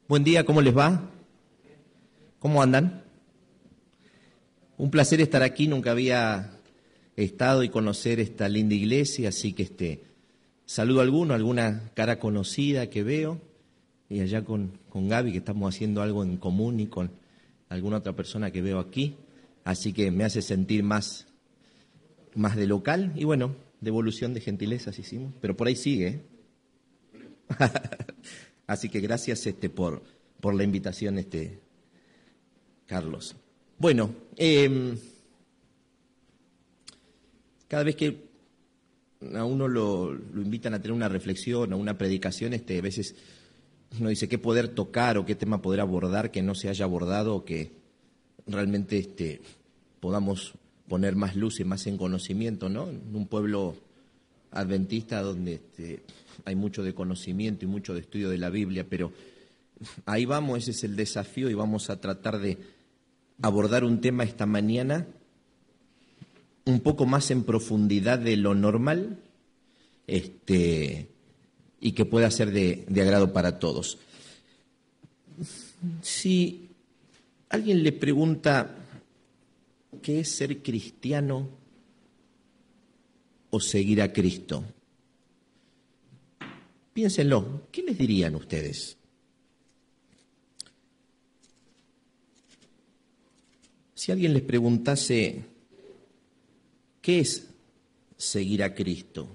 Buen día, ¿cómo les va? ¿Cómo andan? Un placer estar aquí, nunca había estado y conocer esta linda iglesia, así que saludo a alguna cara conocida que veo, y allá con Gaby, que estamos haciendo algo en común, y con alguna otra persona que veo aquí, así que me hace sentir más de local, y bueno, devolución de gentilezas hicimos, pero por ahí sigue, ¿eh? Así que gracias por la invitación, Carlos. Bueno, cada vez que a uno lo invitan a tener una reflexión o una predicación, a veces uno dice qué poder tocar o qué tema poder abordar que no se haya abordado, o que realmente podamos poner más luz y más en conocimiento, ¿no? En un pueblo adventista donde hay mucho de conocimiento y mucho de estudio de la Biblia, pero ahí vamos, ese es el desafío, y vamos a tratar de abordar un tema esta mañana un poco más en profundidad de lo normal, y que pueda ser de agrado para todos. Si alguien le pregunta ¿qué es ser cristiano o seguir a Cristo? Piénsenlo, ¿qué les dirían ustedes? Si alguien les preguntase ¿qué es seguir a Cristo?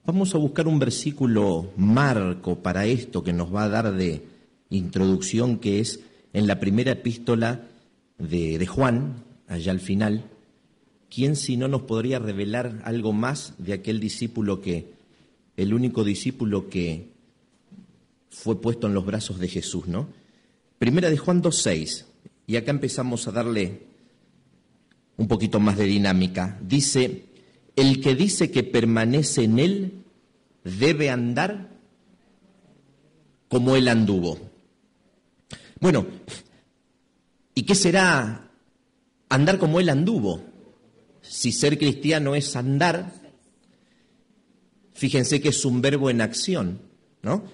Vamos a buscar un versículo marco para esto que nos va a dar de introducción, que es en la primera epístola de Juan, allá al final. ¿Quién si no nos podría revelar algo más de aquel discípulo el único discípulo que fue puesto en los brazos de Jesús, ¿no? Primera de Juan 2:6, y acá empezamos a darle un poquito más de dinámica. Dice: el que dice que permanece en él debe andar como él anduvo. Bueno, ¿y qué será andar como él anduvo? Si ser cristiano es andar, fíjense que es un verbo en acción, ¿no?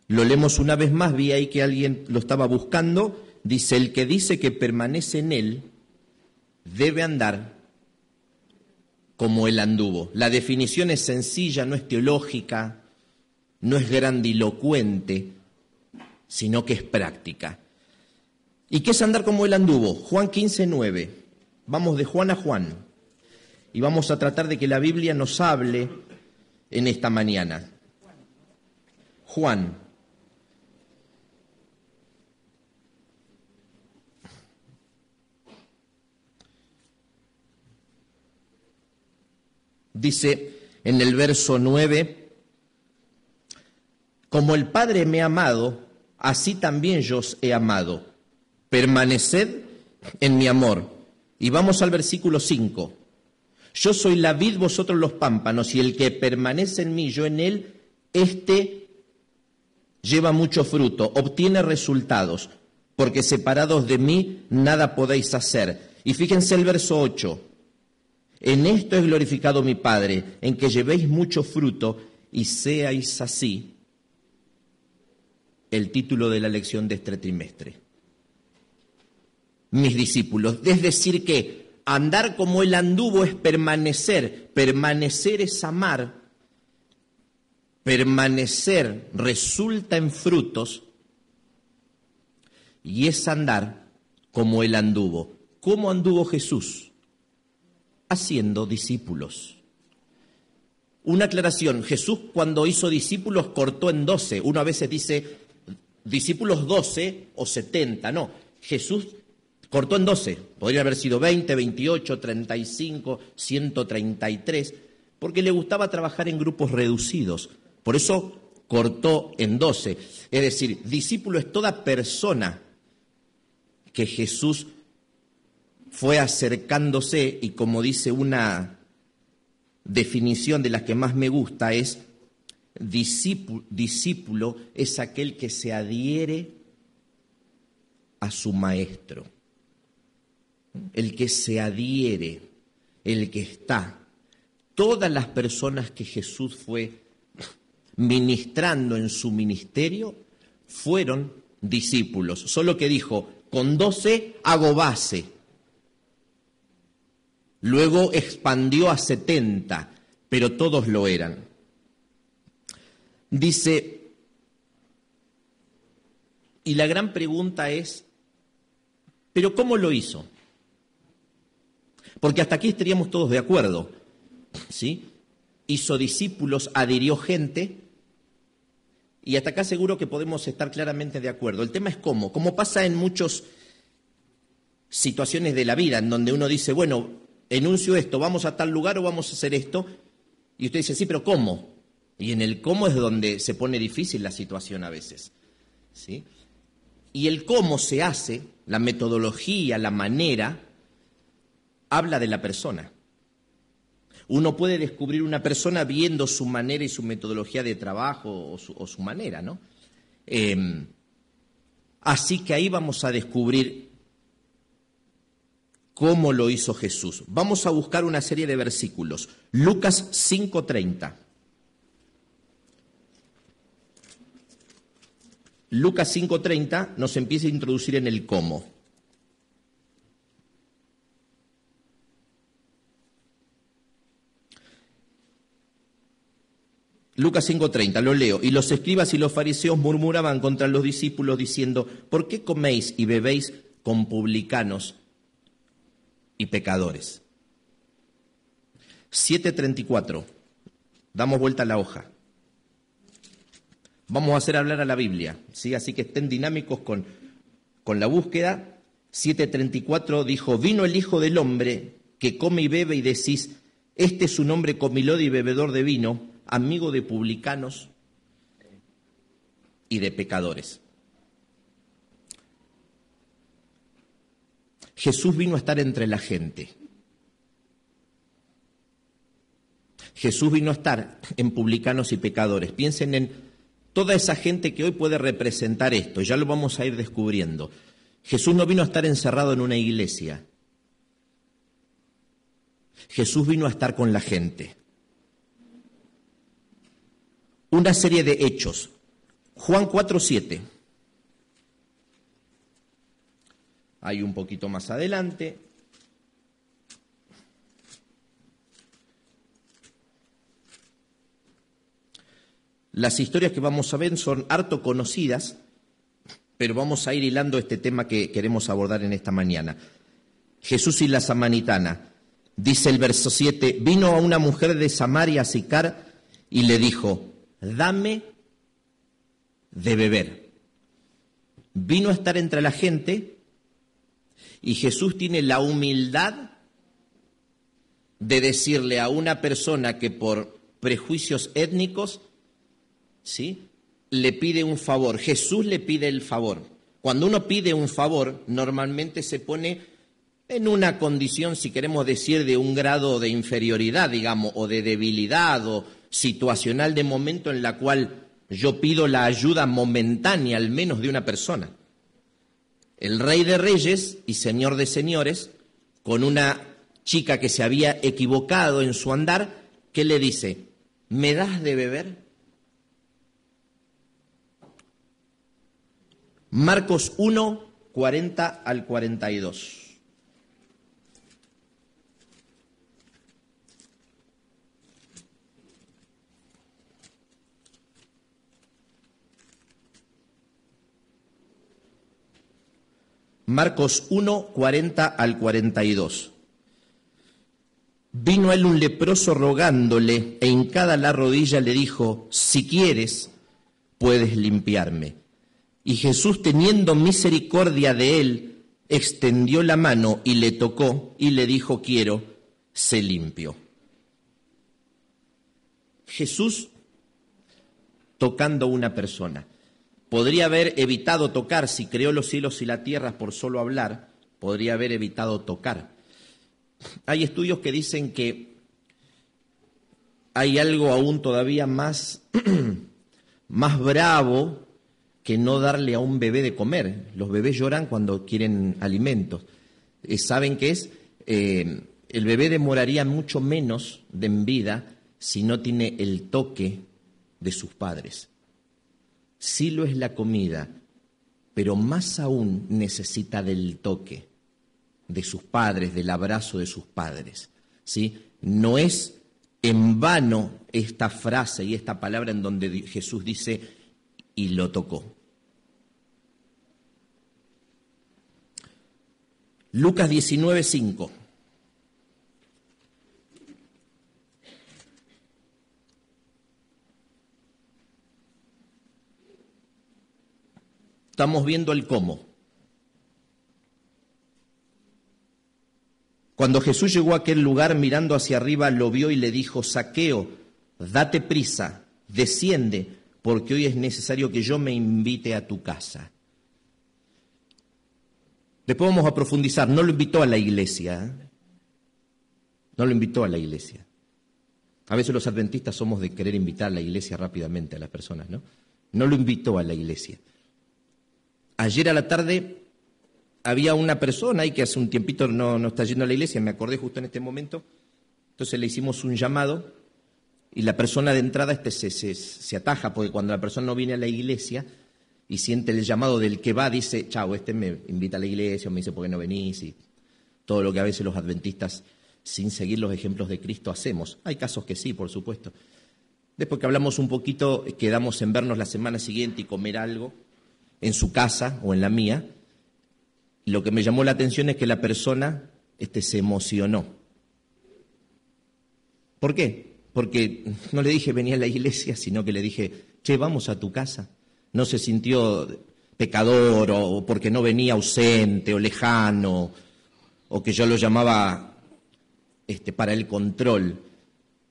Lo leemos una vez más, vi ahí que alguien lo estaba buscando. Dice: el que dice que permanece en él debe andar como él anduvo. La definición es sencilla, no es teológica, no es grandilocuente, sino que es práctica. ¿Y qué es andar como él anduvo? Juan 15:9. Vamos de Juan a Juan y vamos a tratar de que la Biblia nos hable en esta mañana. Juan. Dice en el verso 9: como el Padre me ha amado, así también yo os he amado. Permaneced en mi amor. Y vamos al versículo 5. Yo soy la vid, vosotros los pámpanos, y el que permanece en mí, yo en él, lleva mucho fruto, obtiene resultados, porque separados de mí nada podéis hacer. Y fíjense el verso 8. En esto es glorificado mi Padre, en que llevéis mucho fruto y seáis así. El título de la lección de este trimestre: mis discípulos. Es decir que andar como él anduvo es permanecer. Permanecer es amar. Permanecer resulta en frutos. Y es andar como él anduvo. ¿Cómo anduvo Jesús? Haciendo discípulos. Una aclaración: Jesús, cuando hizo discípulos, cortó en 12. Uno a veces dice discípulos 12 o 70. No, Jesús cortó en 12. Podría haber sido 20, 28, 35, 133, porque le gustaba trabajar en grupos reducidos. Por eso cortó en 12. Es decir, discípulo es toda persona que Jesús fue acercándose, y como dice una definición de las que más me gusta, es discípulo es aquel que se adhiere a su maestro. El que se adhiere, el que está. Todas las personas que Jesús fue ministrando en su ministerio fueron discípulos, solo que dijo, con 12 hago base. Luego expandió a 70, pero todos lo eran. Dice, y la gran pregunta es, ¿pero cómo lo hizo? Porque hasta aquí estaríamos todos de acuerdo, ¿sí? Hizo discípulos, adhirió gente, y hasta acá seguro que podemos estar claramente de acuerdo. El tema es cómo. Como pasa en muchas situaciones de la vida, en donde uno dice, bueno, enuncio esto, vamos a tal lugar o vamos a hacer esto, y usted dice, sí, pero ¿cómo? Y en el cómo es donde se pone difícil la situación a veces, ¿sí? Y el cómo se hace, la metodología, la manera, habla de la persona. Uno puede descubrir una persona viendo su manera y su metodología de trabajo o su manera, ¿no? Así que ahí vamos a descubrir cómo lo hizo Jesús. Vamos a buscar una serie de versículos. Lucas 5:30. Lucas 5:30 nos empieza a introducir en el cómo. Lucas 5:30, lo leo. Y los escribas y los fariseos murmuraban contra los discípulos diciendo, ¿por qué coméis y bebéis con publicanos y pecadores? 7:34, damos vuelta a la hoja. Vamos a hacer hablar a la Biblia, ¿sí? Así que estén dinámicos con la búsqueda. 7:34 dijo, vino el Hijo del Hombre que come y bebe y decís, este es un hombre comilón y bebedor de vino, amigo de publicanos y de pecadores. Jesús vino a estar entre la gente. Jesús vino a estar en publicanos y pecadores. Piensen en toda esa gente que hoy puede representar esto, ya lo vamos a ir descubriendo. Jesús no vino a estar encerrado en una iglesia. Jesús vino a estar con la gente. Una serie de hechos. Juan 4:7. Hay un poquito más adelante. Las historias que vamos a ver son harto conocidas, pero vamos a ir hilando este tema que queremos abordar en esta mañana. Jesús y la samaritana. Dice el verso 7, vino a una mujer de Samaria a Sicar y le dijo, dame de beber. Vino a estar entre la gente y Jesús tiene la humildad de decirle a una persona que por prejuicios étnicos, ¿sí?, le pide un favor. Jesús le pide el favor. Cuando uno pide un favor, normalmente se pone en una condición, si queremos decir, de un grado de inferioridad, digamos, o de debilidad o situacional de momento en la cual yo pido la ayuda momentánea, al menos de una persona. El Rey de Reyes y Señor de Señores, con una chica que se había equivocado en su andar, ¿qué le dice? ¿Me das de beber? Marcos 1, 40 al 42. Marcos 1, 40 al 42. Vino a él un leproso rogándole, e hincada la rodilla le dijo, si quieres, puedes limpiarme. Y Jesús, teniendo misericordia de él, extendió la mano y le tocó, y le dijo, quiero, sé limpio. Jesús tocando a una persona. Podría haber evitado tocar, si creó los cielos y la tierra por solo hablar, podría haber evitado tocar. Hay estudios que dicen que hay algo aún todavía más, más bravo que no darle a un bebé de comer. Los bebés lloran cuando quieren alimentos. ¿Saben qué es? El bebé demoraría mucho menos en vida si no tiene el toque de sus padres. sí lo es la comida, pero más aún necesita del toque de sus padres, del abrazo de sus padres, ¿sí? No es en vano esta frase y esta palabra en donde Jesús dice, y lo tocó. Lucas 19:5. Estamos viendo el cómo. Cuando Jesús llegó a aquel lugar, mirando hacia arriba, lo vio y le dijo, Zaqueo, date prisa, desciende, porque hoy es necesario que yo me invite a tu casa. Después vamos a profundizar, no lo invitó a la iglesia, ¿eh? No lo invitó a la iglesia. A veces los adventistas somos de querer invitar a la iglesia rápidamente a las personas, ¿no? No lo invitó a la iglesia. Ayer a la tarde había una persona ahí que hace un tiempito no está yendo a la iglesia, me acordé justo en este momento, entonces le hicimos un llamado y la persona de entrada se ataja, porque cuando la persona no viene a la iglesia y siente el llamado del que va, dice, chao, me invita a la iglesia, o me dice, ¿por qué no venís? Y todo lo que a veces los adventistas, sin seguir los ejemplos de Cristo, hacemos. Hay casos que sí, por supuesto. Después que hablamos un poquito, quedamos en vernos la semana siguiente y comer algo en su casa o en la mía. Y lo que me llamó la atención es que la persona se emocionó. ¿Por qué? Porque no le dije venía a la iglesia, sino que le dije, che, vamos a tu casa. No se sintió pecador o porque no venía ausente o lejano o que yo lo llamaba para el control.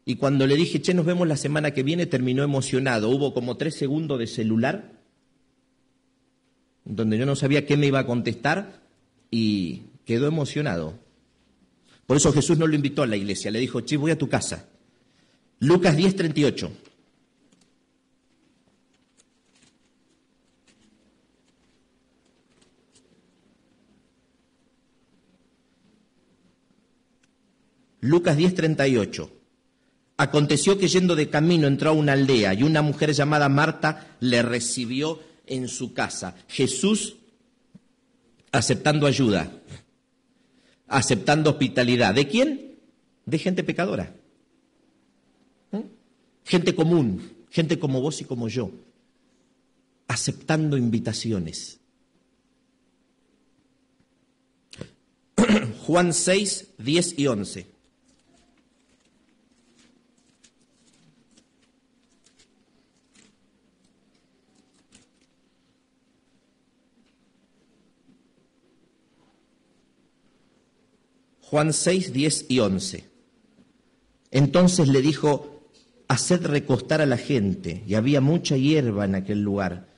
Y cuando le dije, che, nos vemos la semana que viene, terminó emocionado. Hubo como 3 segundos de celular donde yo no sabía qué me iba a contestar y quedó emocionado. Por eso Jesús no lo invitó a la iglesia, le dijo, che, voy a tu casa. Lucas 10:38. Lucas 10:38. Aconteció que yendo de camino entró a una aldea y una mujer llamada Marta le recibió en su casa. Jesús aceptando ayuda, aceptando hospitalidad. ¿De quién? De gente pecadora. Gente común, gente como vos y como yo, aceptando invitaciones. Juan 6, 10 y 11. Juan 6, 10 y 11. Entonces le dijo, haced recostar a la gente, y había mucha hierba en aquel lugar,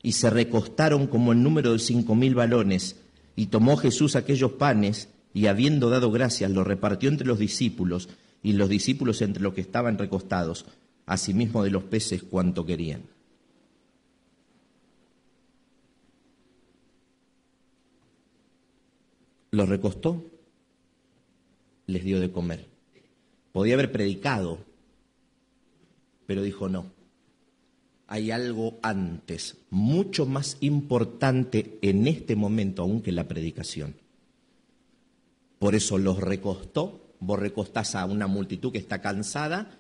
y se recostaron como el número de 5,000 varones, y tomó Jesús aquellos panes, y habiendo dado gracias, los repartió entre los discípulos, y los discípulos entre los que estaban recostados, asimismo de los peces cuanto querían. Los recostó, les dio de comer. Podía haber predicado, pero dijo no. Hay algo antes, mucho más importante en este momento aún que la predicación. Por eso los recostó. Vos recostás a una multitud que está cansada,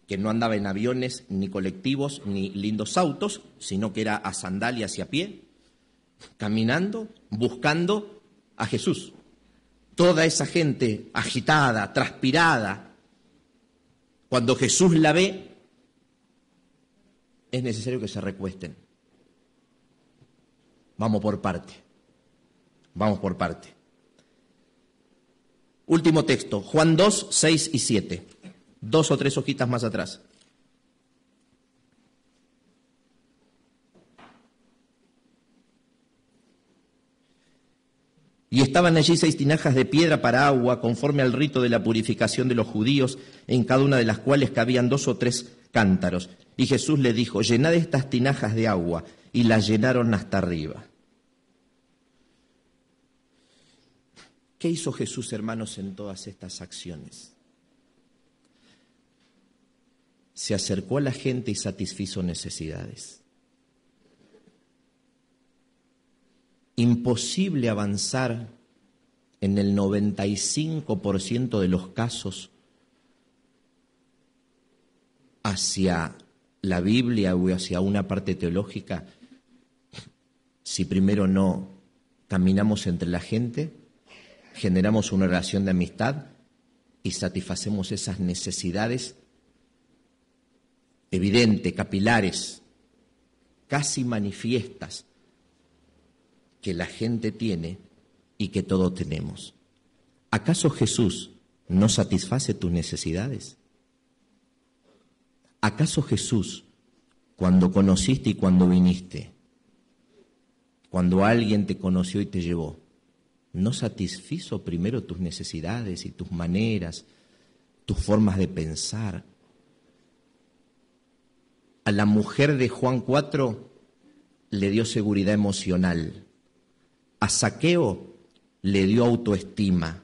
que no andaba en aviones, ni colectivos, ni lindos autos, sino que era a sandalias y a pie, caminando, buscando a Jesús. Toda esa gente agitada, transpirada, cuando Jesús la ve, es necesario que se recuesten. Vamos por parte. Vamos por parte. Último texto, Juan 2, 6 y 7. 2 o 3 hojitas más atrás. Y estaban allí 6 tinajas de piedra para agua, conforme al rito de la purificación de los judíos, en cada una de las cuales cabían 2 o 3 cántaros. Y Jesús le dijo, llenad estas tinajas de agua, y las llenaron hasta arriba. ¿Qué hizo Jesús, hermanos, en todas estas acciones? Se acercó a la gente y satisfizo necesidades. imposible avanzar en el 95% de los casos hacia la Biblia o hacia una parte teológica si primero no caminamos entre la gente, generamos una relación de amistad y satisfacemos esas necesidades evidentes, capilares, casi manifiestas que la gente tiene y que todos tenemos. ¿Acaso Jesús no satisface tus necesidades? ¿Acaso Jesús, cuando conociste y cuando viniste, cuando alguien te conoció y te llevó, no satisfizo primero tus necesidades y tus maneras, tus formas de pensar? A la mujer de Juan 4 le dio seguridad emocional. A Zaqueo le dio autoestima.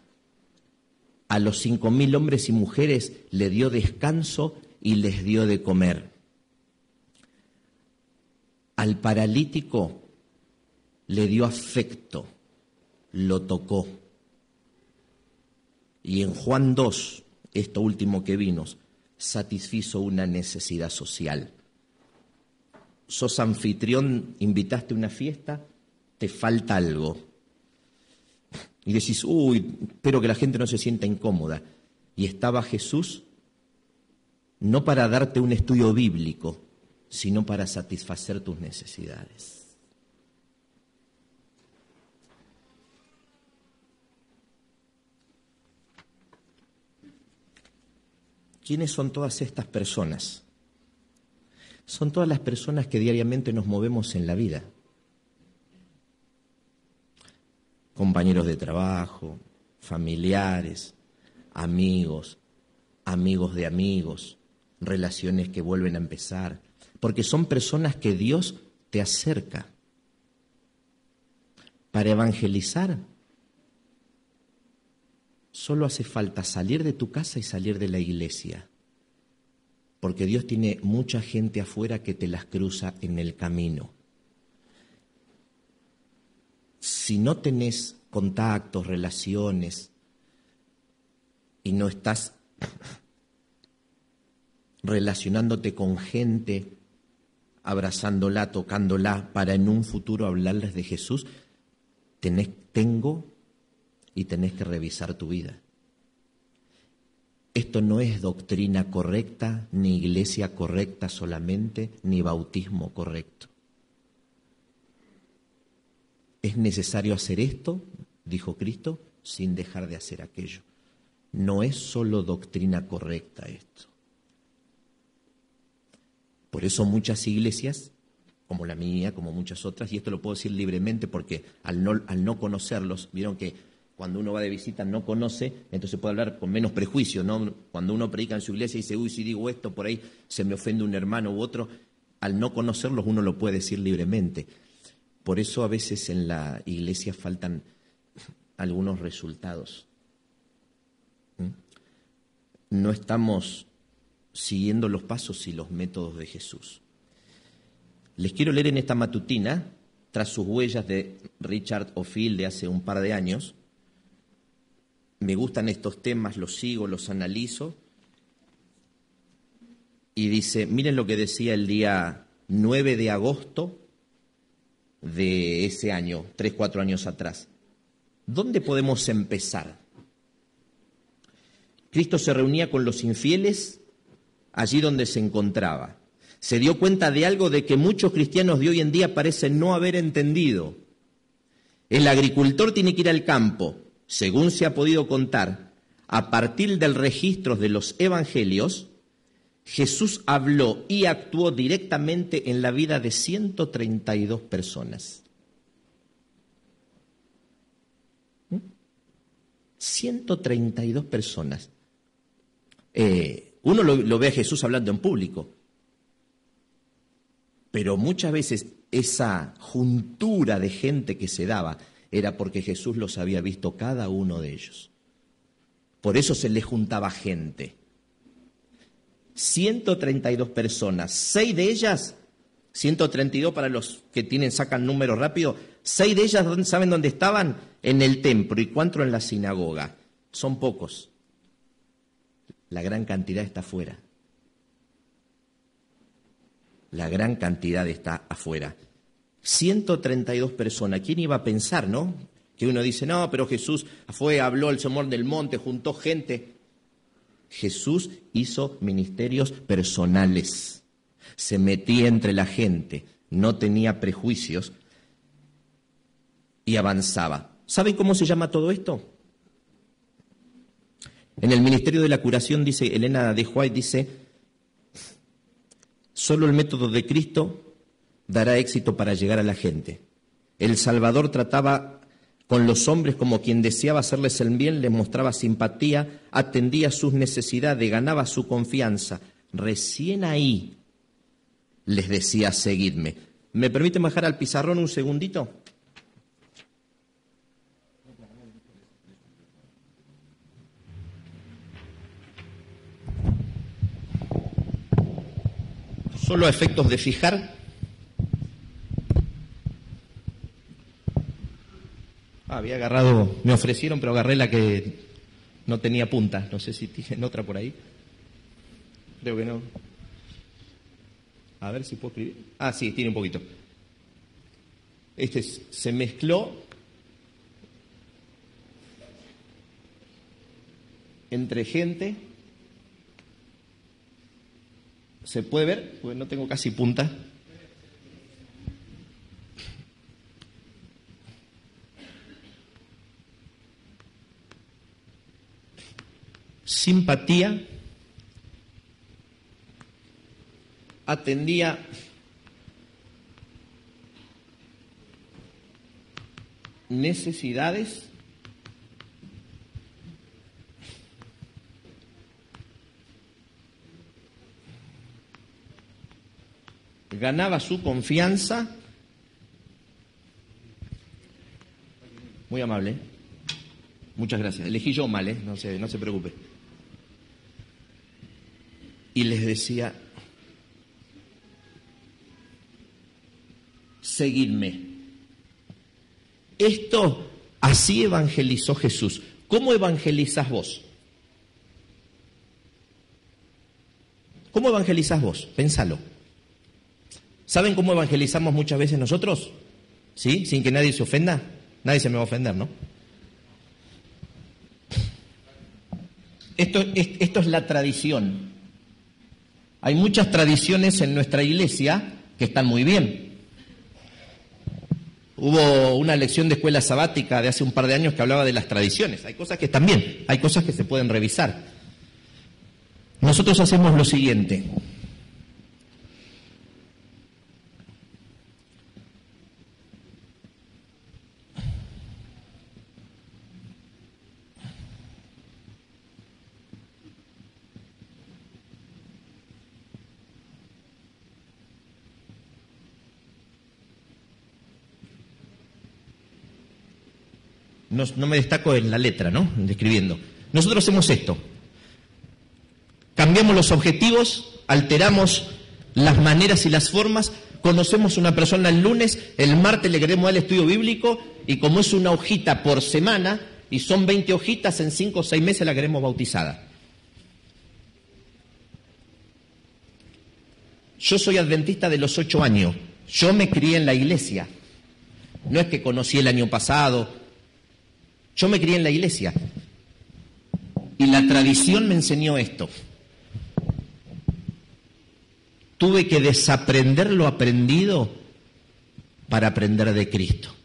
A los 5.000 hombres y mujeres le dio descanso y les dio de comer. Al paralítico le dio afecto, lo tocó. Y en Juan 2, esto último que vimos, satisfizo una necesidad social. Sos anfitrión, invitaste a una fiesta, te falta algo. Y decís, espero que la gente no se sienta incómoda. Y estaba Jesús no para darte un estudio bíblico, sino para satisfacer tus necesidades. ¿Quiénes son todas estas personas? Son todas las personas que diariamente nos movemos en la vida. Compañeros de trabajo, familiares, amigos, amigos de amigos, relaciones que vuelven a empezar, porque son personas que Dios te acerca. Para evangelizar, solo hace falta salir de tu casa y salir de la iglesia, porque Dios tiene mucha gente afuera que te las cruza en el camino. Si no tenés contactos, relaciones, y no estás relacionándote con gente, abrazándola, tocándola, para en un futuro hablarles de Jesús, tenés que revisar tu vida. Esto no es doctrina correcta, ni iglesia correcta solamente, ni bautismo correcto. Es necesario hacer esto, dijo Cristo, sin dejar de hacer aquello. No es solo doctrina correcta esto. Por eso muchas iglesias, como la mía, como muchas otras, y esto lo puedo decir libremente porque al no conocerlos, vieron que cuando uno va de visita no conoce, entonces puede hablar con menos prejuicio, ¿no? Cuando uno predica en su iglesia y dice, si digo esto, por ahí se me ofende un hermano u otro, al no conocerlos uno lo puede decir libremente. Por eso a veces en la iglesia faltan algunos resultados. No estamos siguiendo los pasos y los métodos de Jesús. Les quiero leer en esta matutina, tras sus huellas de Richard O'Field de hace un par de años. Me gustan estos temas, los sigo, los analizo. Y dice, miren lo que decía el día 9 de agosto de ese año, 3-4 años atrás. ¿Dónde podemos empezar? Cristo se reunía con los infieles allí donde se encontraba. Se dio cuenta de algo de que muchos cristianos de hoy en día parecen no haber entendido. El agricultor tiene que ir al campo. Según se ha podido contar, a partir del registro de los evangelios, Jesús habló y actuó directamente en la vida de 132 personas. 132 personas. Uno lo ve a Jesús hablando en público, pero muchas veces esa juntura de gente que se daba era porque Jesús los había visto cada uno de ellos. Por eso se les juntaba gente. 132 personas, 6 de ellas 132 para los que sacan números rápido. 6 de ellas, ¿saben dónde estaban? En el templo y 4 en la sinagoga. Son pocos. La gran cantidad está afuera. La gran cantidad está afuera. 132 personas. ¿Quién iba a pensar, no? Que uno dice, no, pero Jesús fue, habló el sermón del monte, juntó gente. Jesús hizo ministerios personales. Se metía entre la gente, no tenía prejuicios y avanzaba. ¿Saben cómo se llama todo esto? En el Ministerio de la Curación, dice Elena de White, dice, solo el método de Cristo dará éxito para llegar a la gente. El Salvador trataba con los hombres como quien deseaba hacerles el bien, les mostraba simpatía, atendía sus necesidades, ganaba su confianza. Recién ahí les decía, seguidme. ¿Me permiten bajar al pizarrón un segundito? Solo a efectos de fijar. Había agarrado, me ofrecieron, pero agarré la que no tenía punta. No sé si tienen otra por ahí. Creo que no. A ver si puedo escribir. Ah, sí, tiene un poquito. Se mezcló entre gente. ¿Se puede ver? Pues no tengo casi punta. Simpatía, atendía necesidades, ganaba su confianza. Muy amable. Muchas gracias. Elegí yo mal, no se preocupe. Y les decía, seguidme. Esto, así evangelizó Jesús. ¿Cómo evangelizás vos? ¿Cómo evangelizás vos? Pénsalo. ¿Saben cómo evangelizamos muchas veces nosotros? ¿Sí? Sin que nadie se ofenda. Nadie se me va a ofender, ¿no? Esto es la tradición. Hay muchas tradiciones en nuestra iglesia que están muy bien. Hubo una lección de escuela sabática de hace un par de años que hablaba de las tradiciones. Hay cosas que están bien, hay cosas que se pueden revisar. Nosotros hacemos lo siguiente. No me destaco en la letra, ¿no? Describiendo. Nosotros hacemos esto. Cambiamos los objetivos, alteramos las maneras y las formas, conocemos una persona el lunes, el martes le queremos dar el estudio bíblico y como es una hojita por semana y son 20 hojitas, en 5 o 6 meses la queremos bautizada. Yo soy adventista de los 8 años. Yo me crié en la iglesia. No es que conocí el año pasado. Yo me crié en la iglesia. Y la tradición me enseñó esto. Tuve que desaprender lo aprendido para aprender de Cristo.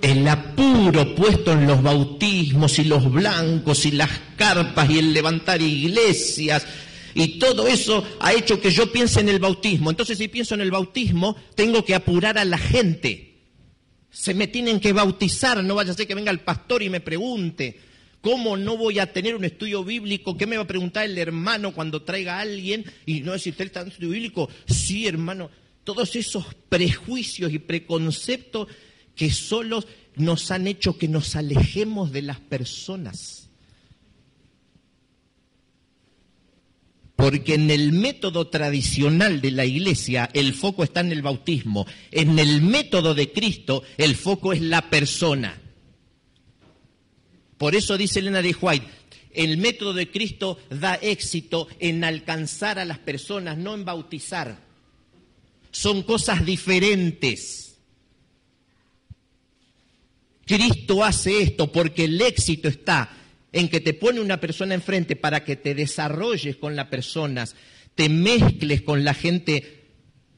El apuro puesto en los bautismos y los blancos y las carpas y el levantar iglesias y todo eso ha hecho que yo piense en el bautismo. Entonces, si pienso en el bautismo, tengo que apurar a la gente. Se me tienen que bautizar, no vaya a ser que venga el pastor y me pregunte. ¿Cómo no voy a tener un estudio bíblico? ¿Qué me va a preguntar el hermano cuando traiga a alguien? Y no decir, ¿usted está en un estudio bíblico? Sí, hermano. Todos esos prejuicios y preconceptos que solo nos han hecho que nos alejemos de las personas. Porque en el método tradicional de la Iglesia el foco está en el bautismo. En el método de Cristo el foco es la persona. Por eso dice Elena de White, el método de Cristo da éxito en alcanzar a las personas, no en bautizar. Son cosas diferentes. Cristo hace esto porque el éxito está en que te pone una persona enfrente para que te desarrolles con las personas, te mezcles con la gente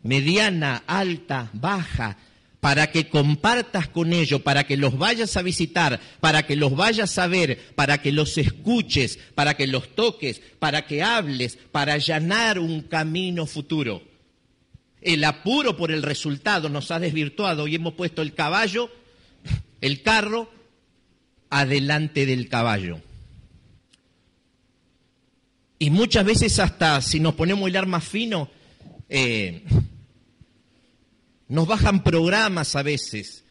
mediana, alta, baja, para que compartas con ellos, para que los vayas a visitar, para que los vayas a ver, para que los escuches, para que los toques, para que hables, para allanar un camino futuro. El apuro por el resultado nos ha desvirtuado y hemos puesto el caballo, el carro, adelante del caballo. Y muchas veces hasta si nos ponemos el arma fino, nos bajan programas a veces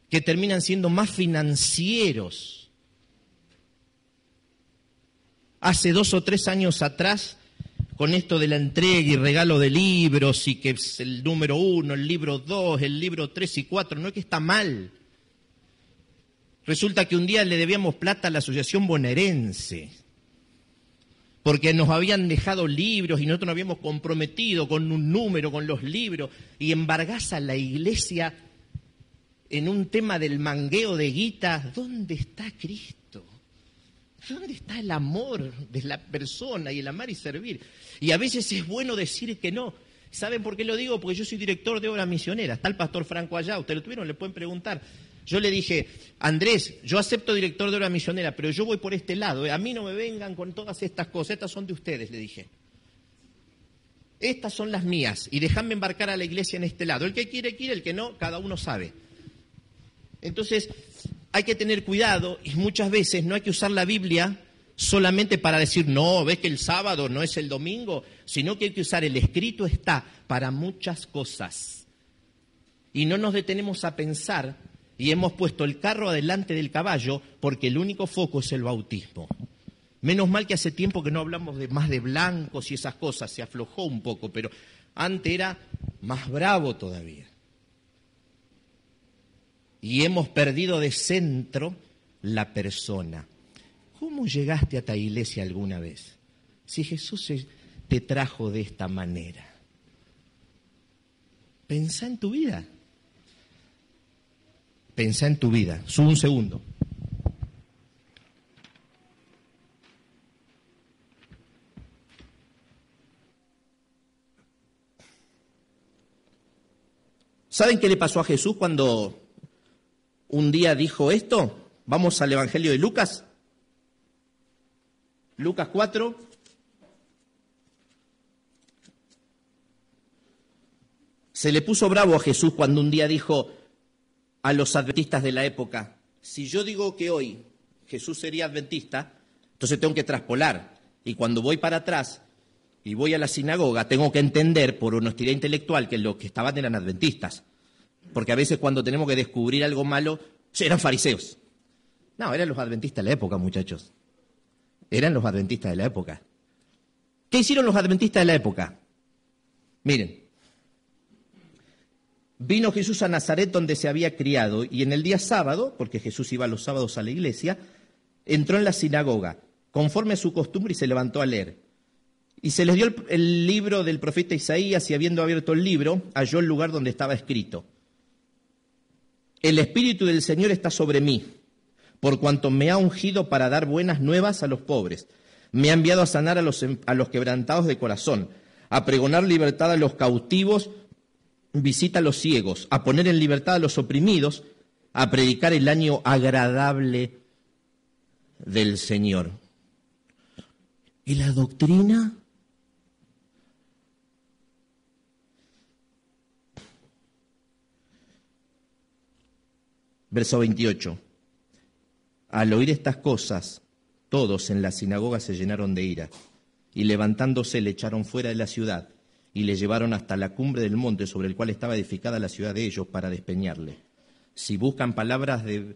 que terminan siendo más financieros. Hace 2 o 3 años atrás, con esto de la entrega y regalo de libros, y que es el número 1, el libro 2, el libro 3 y 4, no es que está mal. Resulta que un día le debíamos plata a la Asociación Bonaerense, porque nos habían dejado libros y nosotros nos habíamos comprometido con un número, con los libros, y embargás a la iglesia en un tema del mangueo de guita. ¿Dónde está Cristo? ¿Dónde está el amor de la persona y el amar y servir? Y a veces es bueno decir que no. ¿Saben por qué lo digo? Porque yo soy director de obras misioneras. Está el pastor Franco allá, ustedes lo tuvieron, le pueden preguntar. Yo le dije, Andrés, yo acepto director de obra misionera, pero yo voy por este lado. A mí no me vengan con todas estas cosas, estas son de ustedes, le dije. Estas son las mías y dejadme embarcar a la iglesia en este lado. El que quiere, quiere, el que no, cada uno sabe. Entonces, hay que tener cuidado y muchas veces no hay que usar la Biblia solamente para decir, no, ves que el sábado no es el domingo, sino que hay que usar el escrito está para muchas cosas. Y no nos detenemos a pensar y hemos puesto el carro adelante del caballo porque el único foco es el bautismo. Menos mal que hace tiempo que no hablamos más de blancos y esas cosas, se aflojó un poco, pero antes era más bravo todavía. Y hemos perdido de centro la persona. ¿Cómo llegaste a esta iglesia alguna vez? Si Jesús te trajo de esta manera. Pensá en tu vida. Pensá en tu vida. Sube un segundo. ¿Saben qué le pasó a Jesús cuando un día dijo esto? Vamos al Evangelio de Lucas. Lucas 4. Se le puso bravo a Jesús cuando un día dijo a los adventistas de la época, si yo digo que hoy Jesús sería adventista, entonces tengo que traspolar. Y cuando voy para atrás y voy a la sinagoga, tengo que entender por honestidad intelectual que los que estaban eran adventistas. Porque a veces cuando tenemos que descubrir algo malo, eran fariseos. No, eran los adventistas de la época, muchachos. Eran los adventistas de la época. ¿Qué hicieron los adventistas de la época? Miren. Vino Jesús a Nazaret donde se había criado y en el día sábado, porque Jesús iba los sábados a la iglesia, entró en la sinagoga, conforme a su costumbre y se levantó a leer. Y se les dio el libro del profeta Isaías y habiendo abierto el libro, halló el lugar donde estaba escrito. El Espíritu del Señor está sobre mí, por cuanto me ha ungido para dar buenas nuevas a los pobres. Me ha enviado a sanar a los quebrantados de corazón, a pregonar libertad a los cautivos, visita a los ciegos, a poner en libertad a los oprimidos, a predicar el año agradable del Señor. ¿Y la doctrina? Verso 28. Al oír estas cosas, todos en la sinagoga se llenaron de ira, y levantándose le echaron fuera de la ciudad, y le llevaron hasta la cumbre del monte sobre el cual estaba edificada la ciudad de ellos para despeñarle. Si buscan palabras de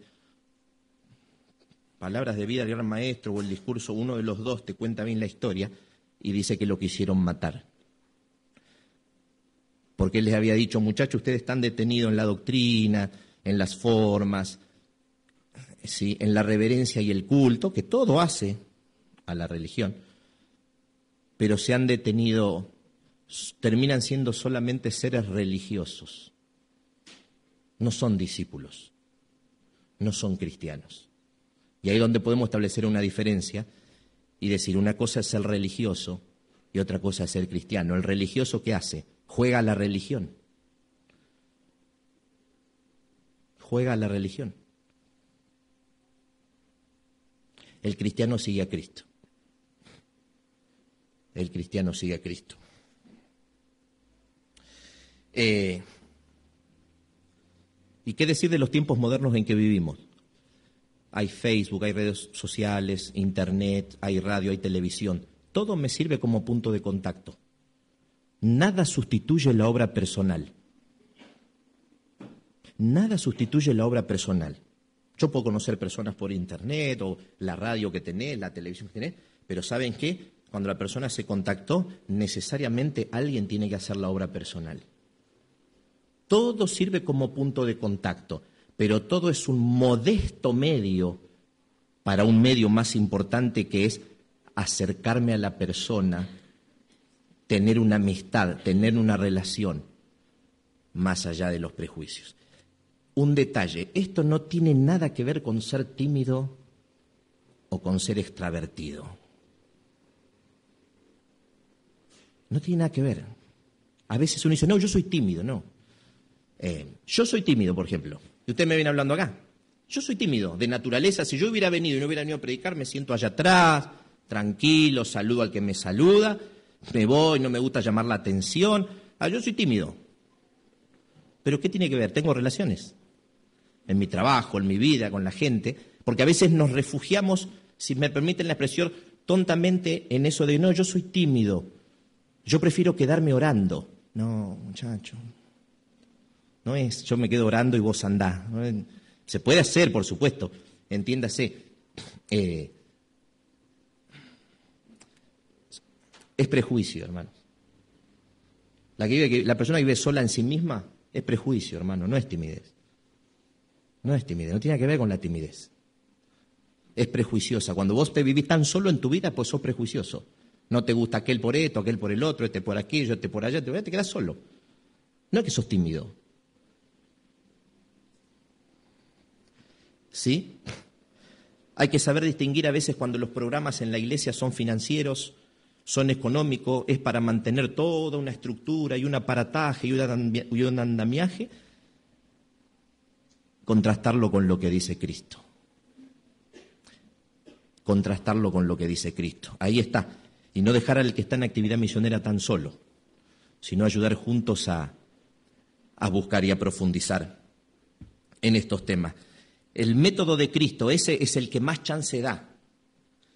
vida del gran maestro o el discurso, uno de los dos te cuenta bien la historia, y dice que lo quisieron matar. Porque él les había dicho, muchachos, ustedes están detenidos en la doctrina, en las formas, ¿sí?, en la reverencia y el culto, que todo hace a la religión, pero se han detenido, terminan siendo solamente seres religiosos. No son discípulos, no son cristianos. Y ahí es donde podemos establecer una diferencia y decir, una cosa es ser religioso y otra cosa es ser cristiano. ¿El religioso qué hace? Juega a la religión. Juega a la religión. El cristiano sigue a Cristo. El cristiano sigue a Cristo. ¿Y qué decir de los tiempos modernos en que vivimos? Hay Facebook, hay redes sociales, internet, hay radio, hay televisión. Todo me sirve como punto de contacto. Nada sustituye la obra personal. Nada sustituye la obra personal. Yo puedo conocer personas por internet o la radio que tenés, la televisión que tenés, pero ¿saben qué? Cuando la persona se contactó, necesariamente alguien tiene que hacer la obra personal. Todo sirve como punto de contacto, pero todo es un modesto medio para un medio más importante, que es acercarme a la persona, tener una amistad, tener una relación, más allá de los prejuicios. Un detalle, esto no tiene nada que ver con ser tímido o con ser extravertido. No tiene nada que ver. A veces uno dice, no, yo soy tímido, no. Yo soy tímido, por ejemplo, y usted me viene hablando acá. Yo soy tímido, de naturaleza. Si yo hubiera venido y no hubiera venido a predicar, me siento allá atrás, tranquilo, saludo al que me saluda, me voy, no me gusta llamar la atención. Yo soy tímido. ¿Pero qué tiene que ver? Tengo relaciones en mi trabajo, en mi vida, con la gente, porque a veces nos refugiamos, si me permiten la expresión, tontamente en eso de, no, yo soy tímido, yo prefiero quedarme orando. No, muchacho, no es yo me quedo orando y vos andás. Se puede hacer, por supuesto, entiéndase. Es prejuicio, hermano. La persona que vive sola en sí misma es prejuicio, hermano, no es timidez. No es timidez, no tiene que ver con la timidez. Es prejuiciosa. Cuando vos te vivís tan solo en tu vida, pues sos prejuicioso. No te gusta aquel por esto, aquel por el otro, este por aquello, este por allá, te quedás solo. No es que sos tímido. ¿Sí? Hay que saber distinguir a veces cuando los programas en la iglesia son financieros, son económicos, es para mantener toda una estructura y un aparataje y un andamiaje, contrastarlo con lo que dice Cristo. Contrastarlo con lo que dice Cristo. Ahí está. Y no dejar al que está en actividad misionera tan solo, sino ayudar juntos a buscar y a profundizar en estos temas. El método de Cristo, ese es el que más chance da,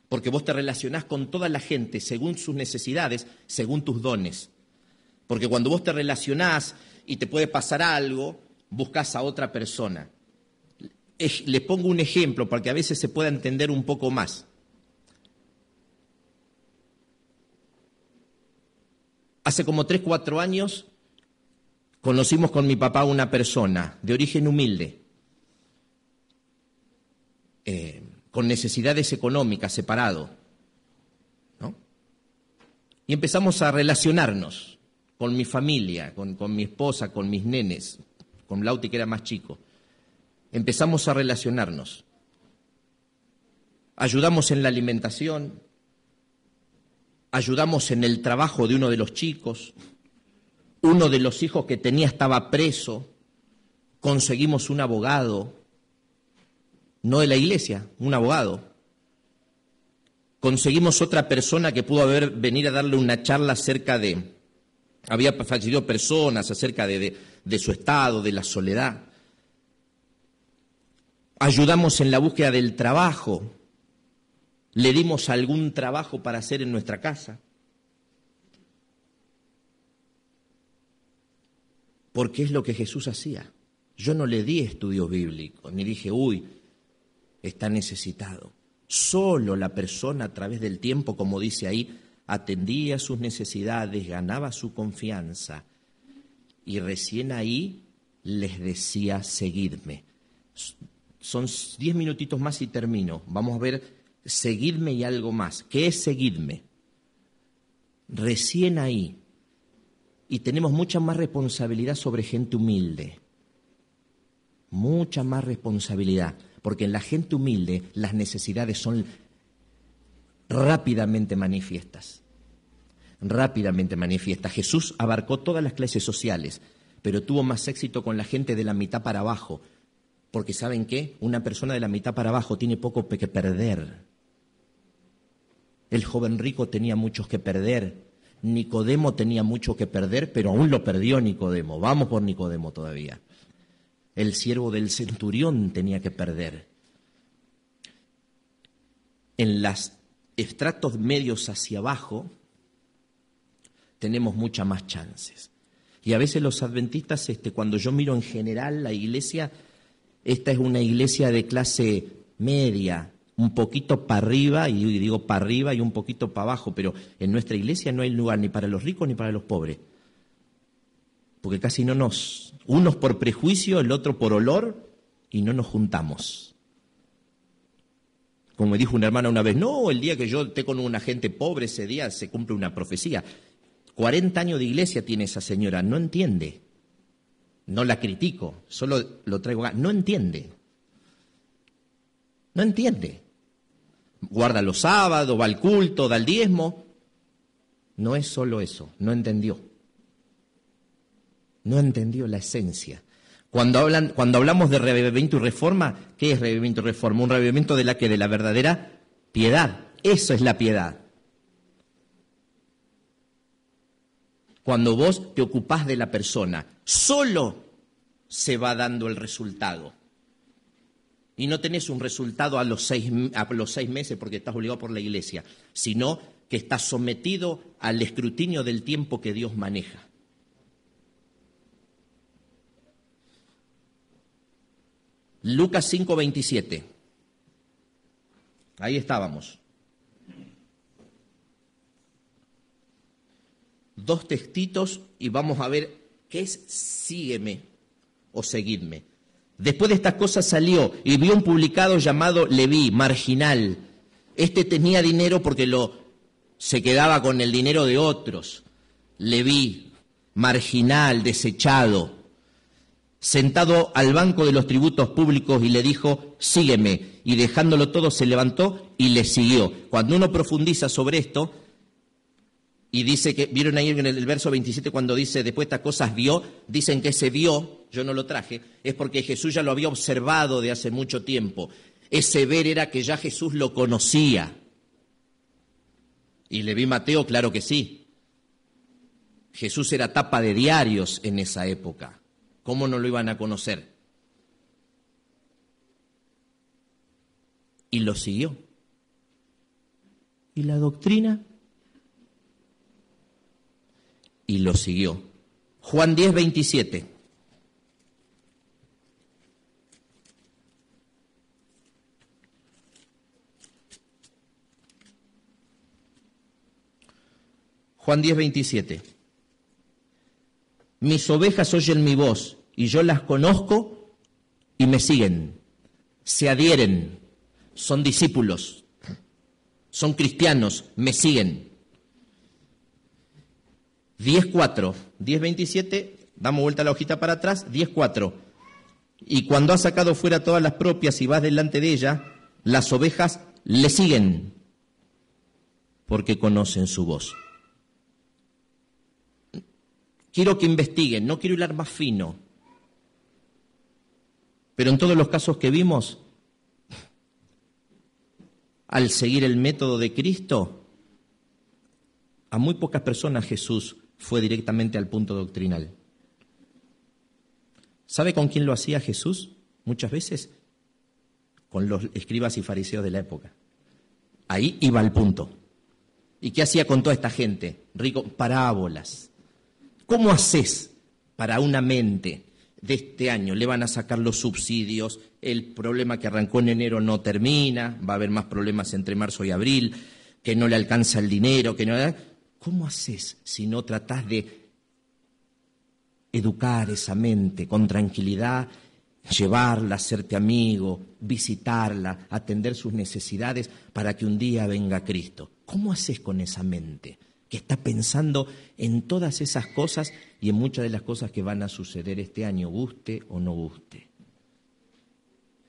porque vos te relacionás con toda la gente según sus necesidades, según tus dones. Porque cuando vos te relacionás y te puede pasar algo, buscas a otra persona. Les pongo un ejemplo para que a veces se pueda entender un poco más. Hace como 3, 4 años conocimos con mi papá una persona de origen humilde, con necesidades económicas, separado, ¿no? Y empezamos a relacionarnos con mi familia, con mi esposa, con mis nenes, con Lauti, que era más chico. Empezamos a relacionarnos. Ayudamos en la alimentación, ayudamos en el trabajo de uno de los chicos, uno de los hijos que tenía estaba preso, conseguimos un abogado, no de la iglesia, un abogado. Conseguimos otra persona que pudo venir a darle una charla acerca de, había fallecido personas, acerca de su estado, de la soledad. Ayudamos en la búsqueda del trabajo, le dimos algún trabajo para hacer en nuestra casa. Porque es lo que Jesús hacía. Yo no le di estudios bíblicos, ni dije, uy, está necesitado. Solo la persona a través del tiempo, como dice ahí, atendía sus necesidades, ganaba su confianza y recién ahí les decía, seguidme. Son 10 minutitos más y termino. Vamos a ver, seguidme y algo más. ¿Qué es seguidme? Recién ahí. Y tenemos mucha más responsabilidad sobre gente humilde. Mucha más responsabilidad. Porque en la gente humilde las necesidades son rápidamente manifiestas. Rápidamente manifiestas. Jesús abarcó todas las clases sociales, pero tuvo más éxito con la gente de la mitad para abajo. Porque ¿saben qué? Una persona de la mitad para abajo tiene poco que perder. El joven rico tenía muchos que perder. Nicodemo tenía mucho que perder, pero aún lo perdió Nicodemo. Vamos por Nicodemo todavía. El siervo del centurión tenía que perder. En los estratos medios hacia abajo tenemos muchas más chances. Y a veces los adventistas, cuando yo miro en general la iglesia, esta es una iglesia de clase media, un poquito para arriba, y digo para arriba y un poquito para abajo, pero en nuestra iglesia no hay lugar ni para los ricos ni para los pobres. Porque casi no unos por prejuicio, el otro por olor, y no nos juntamos. Como me dijo una hermana una vez, no, el día que yo esté con una gente pobre, ese día se cumple una profecía. 40 años de iglesia tiene esa señora, no entiende. No la critico, solo lo traigo acá. No entiende. No entiende. Guarda los sábados, va al culto, da el diezmo. No es solo eso, no entendió. No entendió la esencia. Cuando hablamos de revivimiento y reforma, ¿qué es revivimiento y reforma? Un revivimiento de la verdadera piedad. Eso es la piedad. Cuando vos te ocupás de la persona, solo se va dando el resultado. Y no tenés un resultado a los 6 meses porque estás obligado por la iglesia, sino que estás sometido al escrutinio del tiempo que Dios maneja. Lucas 5:27. Ahí estábamos. 2 textitos y vamos a ver qué es sígueme o seguidme. Después de estas cosas salió y vio un publicado llamado Leví, marginal. Tenía dinero porque se quedaba con el dinero de otros. Leví, marginal, desechado, sentado al banco de los tributos públicos y le dijo, sígueme. Y dejándolo todo se levantó y le siguió. Cuando uno profundiza sobre esto, y dice que, vieron ahí en el verso 27 cuando dice, después de estas cosas vio, dicen que ese vio, yo no lo traje, es porque Jesús ya lo había observado de hace mucho tiempo. Ese ver era que ya Jesús lo conocía. Y Leví Mateo, claro que sí. Jesús era tapa de diarios en esa época. ¿Cómo no lo iban a conocer? Y lo siguió. ¿Y la doctrina? Y lo siguió. Juan 10:27. Juan 10:27. Mis ovejas oyen mi voz y yo las conozco y me siguen, se adhieren, son discípulos, son cristianos, me siguen. 10:4, 10:27, damos vuelta la hojita para atrás, 10:4. Y cuando ha sacado fuera todas las propias y vas delante de ella, las ovejas le siguen, porque conocen su voz. Quiero que investiguen, no quiero hilar más fino, pero en todos los casos que vimos, al seguir el método de Cristo, a muy pocas personas Jesús fue directamente al punto doctrinal. ¿Sabe con quién lo hacía Jesús? Muchas veces con los escribas y fariseos de la época. Ahí iba al punto. ¿Y qué hacía con toda esta gente? Rico, parábolas. ¿Cómo haces para una mente de este año? Le van a sacar los subsidios, el problema que arrancó en enero no termina, va a haber más problemas entre marzo y abril, que no le alcanza el dinero, que no... ¿Cómo haces si no tratás de educar esa mente con tranquilidad, llevarla, hacerte amigo, visitarla, atender sus necesidades para que un día venga Cristo? ¿Cómo haces con esa mente que está pensando en todas esas cosas y en muchas de las cosas que van a suceder este año, guste o no guste?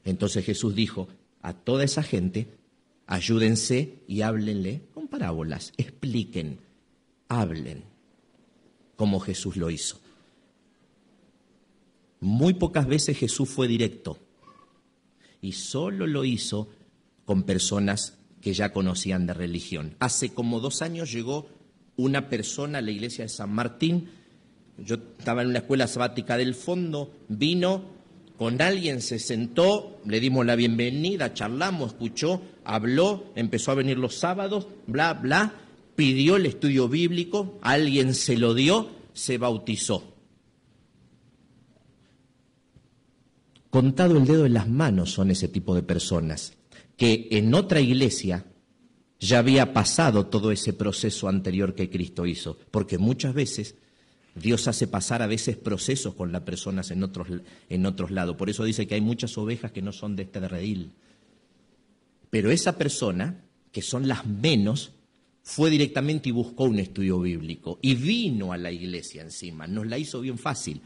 Entonces Jesús dijo a toda esa gente: ayúdense y háblenle con parábolas, expliquen, hablen, como Jesús lo hizo. Muy pocas veces Jesús fue directo y solo lo hizo con personas que ya conocían de religión. Hace como 2 años llegó una persona a la iglesia de San Martín. Yo estaba en una escuela sabática del fondo, vino con alguien, se sentó, le dimos la bienvenida, charlamos, escuchó, habló, empezó a venir los sábados, bla, bla, pidió el estudio bíblico, alguien se lo dio, se bautizó. Contado el dedo en las manos son ese tipo de personas que en otra iglesia ya había pasado todo ese proceso anterior que Cristo hizo, porque muchas veces Dios hace pasar a veces procesos con las personas en otros lados. Por eso dice que hay muchas ovejas que no son de este redil. Pero esa persona, que son las menos, fue directamente y buscó un estudio bíblico y vino a la iglesia encima, nos la hizo bien fácil.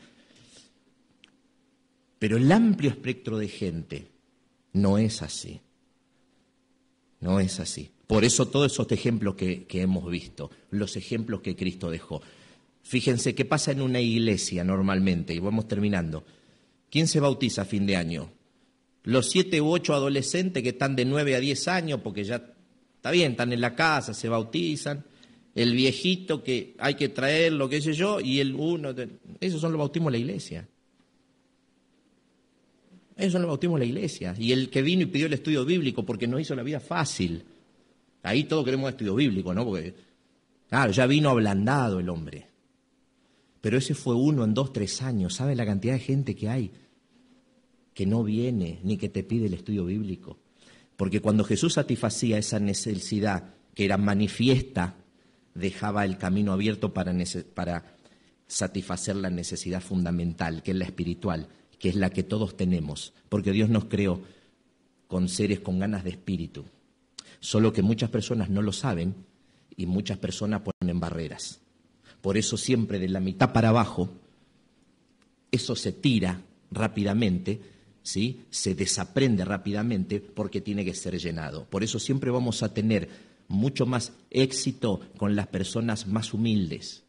Pero el amplio espectro de gente no es así. No es así. Por eso todos esos ejemplos que hemos visto, los ejemplos que Cristo dejó. Fíjense qué pasa en una iglesia normalmente, y vamos terminando. ¿Quién se bautiza a fin de año? Los 7 u 8 adolescentes que están de 9 a 10 años, porque ya está bien, están en la casa, se bautizan. El viejito que hay que traerlo, qué sé yo, y el uno. Esos son los bautismos de la iglesia. Esos son los bautismos de la iglesia. Y el que vino y pidió el estudio bíblico porque nos hizo la vida fácil. Ahí todos queremos estudio bíblico, ¿no? Porque, claro, ya vino ablandado el hombre. Pero ese fue uno en 2, 3 años. ¿Sabe la cantidad de gente que hay que no viene ni que te pide el estudio bíblico? Porque cuando Jesús satisfacía esa necesidad que era manifiesta, dejaba el camino abierto para satisfacer la necesidad fundamental, que es la espiritual, que es la que todos tenemos, porque Dios nos creó con seres con ganas de espíritu. Solo que muchas personas no lo saben y muchas personas ponen barreras. Por eso siempre de la mitad para abajo, eso se tira rápidamente, ¿sí? Se desaprende rápidamente porque tiene que ser llenado. Por eso siempre vamos a tener mucho más éxito con las personas más humildes.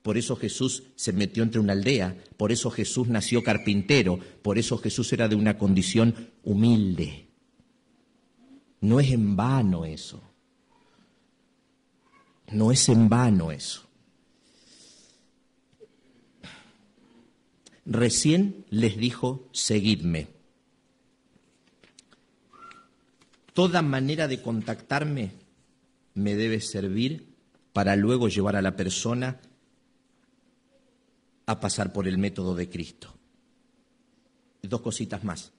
Por eso Jesús se metió entre una aldea, por eso Jesús nació carpintero, por eso Jesús era de una condición humilde. No es en vano eso. No es en vano eso. Recién les dijo, seguidme. Toda manera de contactarme me debe servir para luego llevar a la persona a pasar por el método de Cristo. 2 cositas más.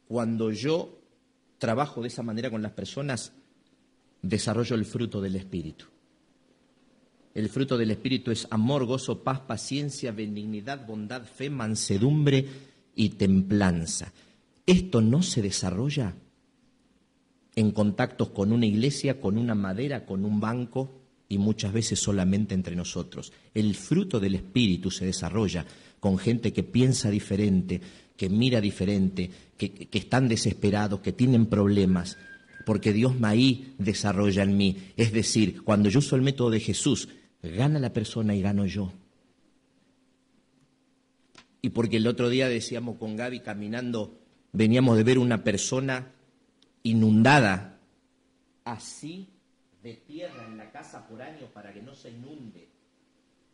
Cuando yo trabajo de esa manera con las personas, desarrollo el fruto del Espíritu. El fruto del Espíritu es amor, gozo, paz, paciencia, benignidad, bondad, fe, mansedumbre y templanza. Esto no se desarrolla en contactos con una iglesia, con una madera, con un banco y muchas veces solamente entre nosotros. El fruto del Espíritu se desarrolla con gente que piensa diferente, que mira diferente, que están desesperados, que tienen problemas, porque Dios ahí desarrolla en mí. Es decir, cuando yo uso el método de Jesús, gana la persona y gano yo. Y porque el otro día decíamos con Gaby caminando, veníamos de ver una persona inundada, así de tierra en la casa por años para que no se inunde.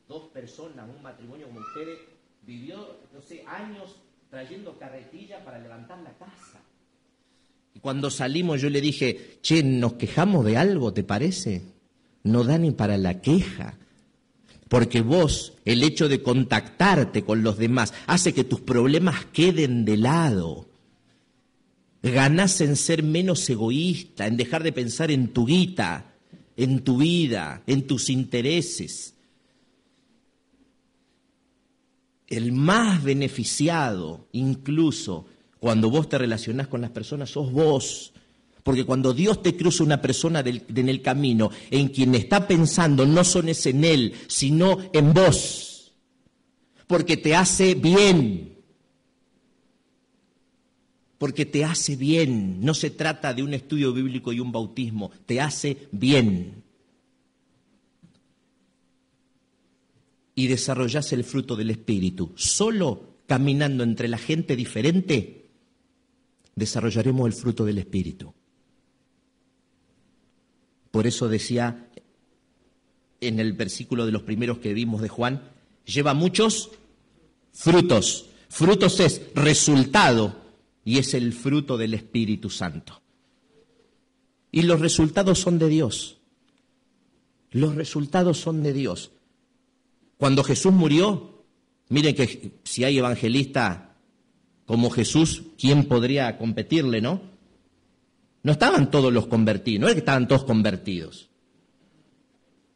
2 personas, un matrimonio como ustedes, vivió, años trayendo carretilla para levantar la casa. Y cuando salimos yo le dije, che, ¿nos quejamos de algo, te parece? No da ni para la queja. Porque vos, el hecho de contactarte con los demás, hace que tus problemas queden de lado. ganás en ser menos egoísta, en dejar de pensar en tu guita, en tu vida, en tus intereses. El más beneficiado, incluso cuando vos te relacionás con las personas, sos vos. Porque cuando Dios te cruza una persona en el camino, en quien está pensando no son es en Él, sino en vos. Porque te hace bien. Porque te hace bien. No se trata de un estudio bíblico y un bautismo. Te hace bien. Y desarrollás el fruto del Espíritu. Solo caminando entre la gente diferente, desarrollaremos el fruto del Espíritu. Por eso decía en el versículo de los primeros que vimos de Juan, lleva muchos frutos. Frutos es resultado y es el fruto del Espíritu Santo. Y los resultados son de Dios. Los resultados son de Dios. Cuando Jesús murió, miren que si hay evangelista como Jesús, ¿quién podría competirle, no? No estaban todos los convertidos, no es que estaban todos convertidos.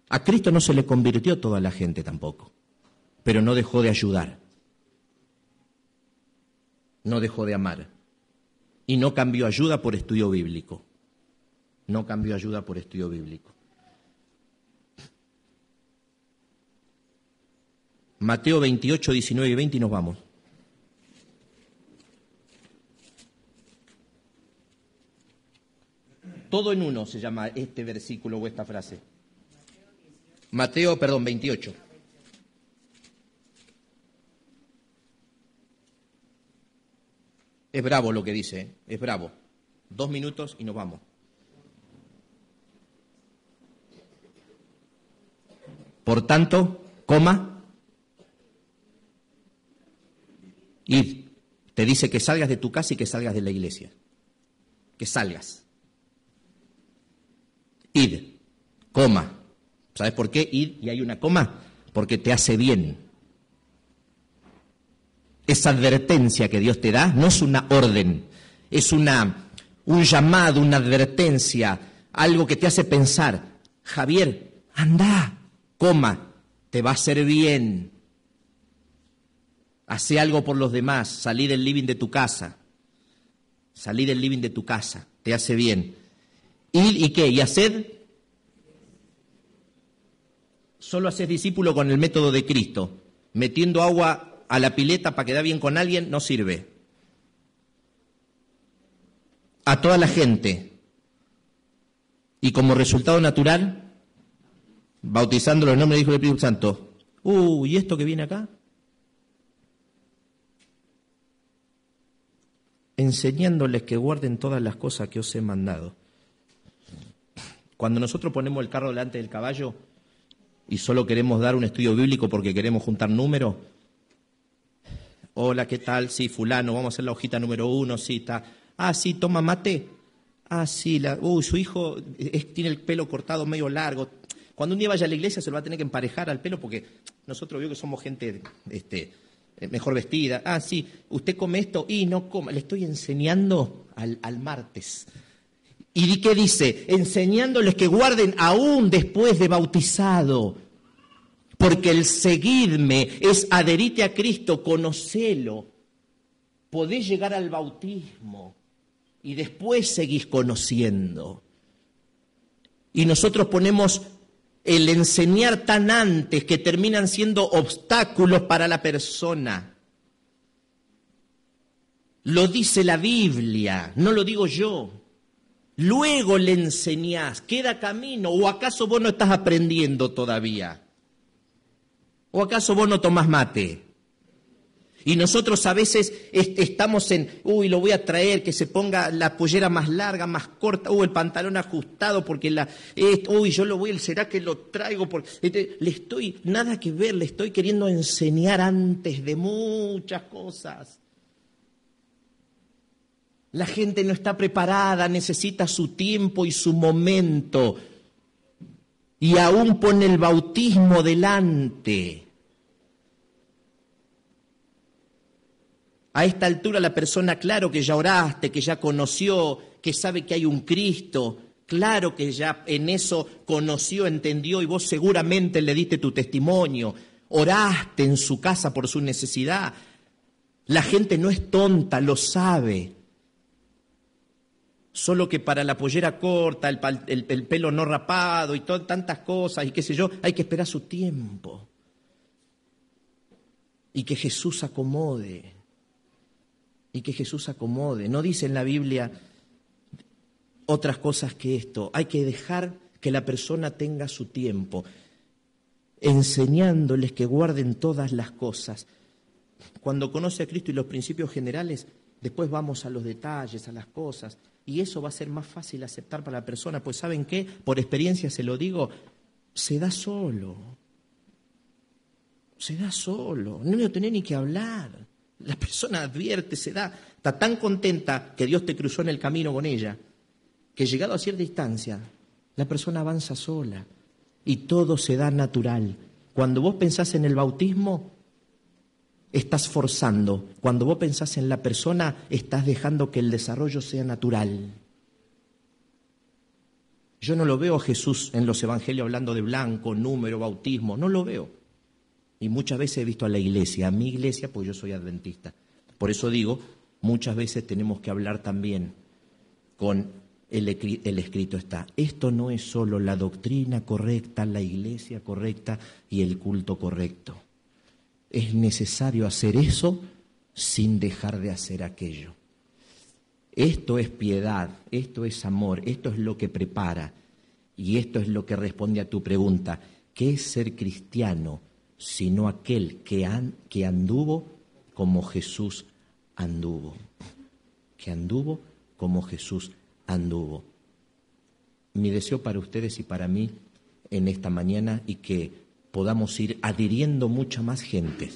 A Cristo no se le convirtió toda la gente tampoco, pero no dejó de ayudar, no dejó de amar y no cambió ayuda por estudio bíblico, no cambió ayuda por estudio bíblico. Mateo 28, 19 y 20 y nos vamos. Todo en uno se llama este versículo o esta frase. Mateo, 28. Es bravo lo que dice, es bravo. 2 minutos y nos vamos. Por tanto, id. Te dice que salgas de tu casa y que salgas de la iglesia. Que salgas. Id, ¿Sabes por qué id y hay una coma? Porque te hace bien. Esa advertencia que Dios te da no es una orden, es un llamado, una advertencia, algo que te hace pensar, Javier, anda, te va a hacer bien. Hacé algo por los demás, salí del living de tu casa, te hace bien. ¿Id y qué? ¿Y haced? Solo haces discípulo con el método de Cristo. Metiendo agua a la pileta para quedar bien con alguien no sirve. A toda la gente. Y como resultado natural, bautizándolo en nombre del Hijo del Espíritu Santo. ¿Y esto que viene acá? Enseñándoles que guarden todas las cosas que os he mandado. Cuando nosotros ponemos el carro delante del caballo y solo queremos dar un estudio bíblico porque queremos juntar números, hola, ¿qué tal? Sí, fulano, vamos a hacer la hojita número 1, sí, está. Ah, sí, toma mate. Ah, sí, su hijo tiene el pelo cortado medio largo. Cuando un día vaya a la iglesia se lo va a tener que emparejar al pelo porque nosotros veo que somos gente mejor vestida. Ah, sí, usted come esto y no coma. Le estoy enseñando al martes. ¿Y qué dice? Enseñándoles que guarden aún después de bautizado. Porque el seguirme es adherirte a Cristo, conocelo. Podés llegar al bautismo y después seguís conociendo. Y nosotros ponemos el enseñar tan antes que terminan siendo obstáculos para la persona. Lo dice la Biblia, no lo digo yo. Luego le enseñás, queda camino, ¿o acaso vos no estás aprendiendo todavía? ¿O acaso vos no tomás mate? Y nosotros a veces estamos lo voy a traer, que se ponga la pollera más larga, más corta, el pantalón ajustado, porque ¿será que lo traigo? Nada que ver, le estoy queriendo enseñar antes de muchas cosas. La gente no está preparada, necesita su tiempo y su momento. Y aún pone el bautismo delante. A esta altura la persona, claro que ya oraste, que ya conoció, que sabe que hay un Cristo, claro que ya en eso conoció, entendió y vos seguramente le diste tu testimonio, oraste en su casa por su necesidad. La gente no es tonta, lo sabe. Solo que para la pollera corta, el pelo no rapado y tantas cosas y qué sé yo, hay que esperar su tiempo. Y que Jesús acomode. Y que Jesús acomode. No dice en la Biblia otras cosas que esto. Hay que dejar que la persona tenga su tiempo, enseñándoles que guarden todas las cosas. Cuando conoce a Cristo y los principios generales, después vamos a los detalles, a las cosas. Y eso va a ser más fácil aceptar para la persona. Pues ¿saben qué? Por experiencia se lo digo, se da solo. Se da solo. No le tenés ni que hablar. La persona advierte, se da. Está tan contenta que Dios te cruzó en el camino con ella, que llegado a cierta distancia, la persona avanza sola. Y todo se da natural. Cuando vos pensás en el bautismo, estás forzando. Cuando vos pensás en la persona, estás dejando que el desarrollo sea natural. Yo no lo veo a Jesús en los evangelios hablando de blanco, número, bautismo. No lo veo. Y muchas veces he visto a la iglesia, a mi iglesia, pues yo soy adventista. Por eso digo, muchas veces tenemos que hablar también con el escrito está. Esto no es solo la doctrina correcta, la iglesia correcta y el culto correcto. Es necesario hacer eso sin dejar de hacer aquello. Esto es piedad, esto es amor, esto es lo que prepara y esto es lo que responde a tu pregunta. ¿Qué es ser cristiano sino aquel que anduvo como Jesús anduvo? Que anduvo como Jesús anduvo. Mi deseo para ustedes y para mí en esta mañana y que podamos ir adhiriendo mucha más gente,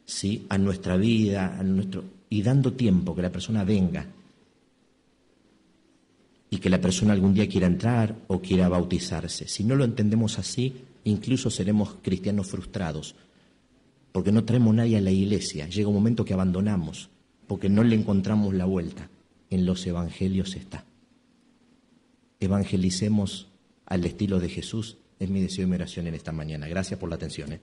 ¿sí?, a nuestra vida, y dando tiempo que la persona venga y que la persona algún día quiera entrar o quiera bautizarse. Si no lo entendemos así, incluso seremos cristianos frustrados, porque no traemos nadie a la iglesia. Llega un momento que abandonamos, porque no le encontramos la vuelta. En los evangelios está. Evangelicemos al estilo de Jesús. Es mi deseo y mi oración en esta mañana. Gracias por la atención.